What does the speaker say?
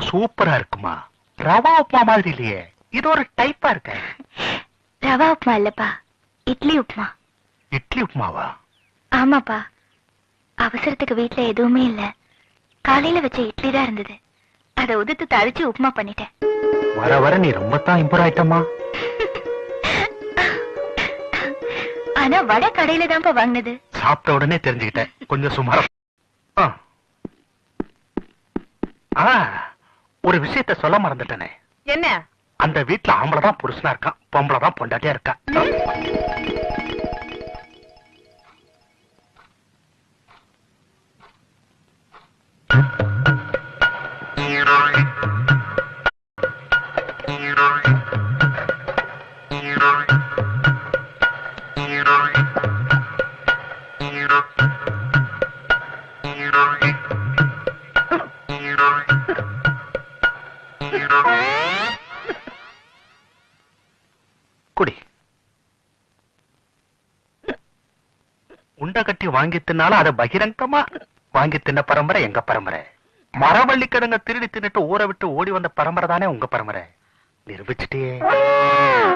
சூப்பரா இருக்குமா? ரவா உப்புமா மாதிரி இல்லையே, இது ஒரு டைப்பா இருக்க. ரவா உப்புமா இல்லப்பா, இட்லி உப்புமா. இட்லி உப்புமாவா? ஆமாப்பா, அவசரத்துக்கு வீட்டுல எதுவுமே இல்ல. காலையில வச்ச இட்லி தான் இருந்தது, அதை உதுத்து தழிச்சு உப்புமா பண்ணிட்டேன். வர வர நீ ரொம்ப தான் இம்ப்ரூவ் ஆயிட்டமா. ஆனா வடை கடையில தான்ப்பா வாங்கினது. சாப்பிட்ட உடனே தெரிஞ்சுக்கிட்டேன், கொஞ்சம் சுமாரா. ஒரு விஷயத்த சொல்ல மறந்துட்டேனே. என்ன? அந்த வீட்டுல ஆம்பளைதான் புருஷனா இருக்கான், பொம்பளைதான் பொண்டாட்டியா இருக்கா. குடி. உண்டை கட்டி வாங்கி தின்னாலும் அதை பகிரங்கமா வாங்கி தின்ன பரம்பரை எங்க பரம்பரை. மரவள்ளி கிழங்க திருடி தின்னுட்டு ஊரை விட்டு ஓடி வந்த பரம்பரை தானே உங்க பரம்பரை. நிரூபிச்சுட்டே.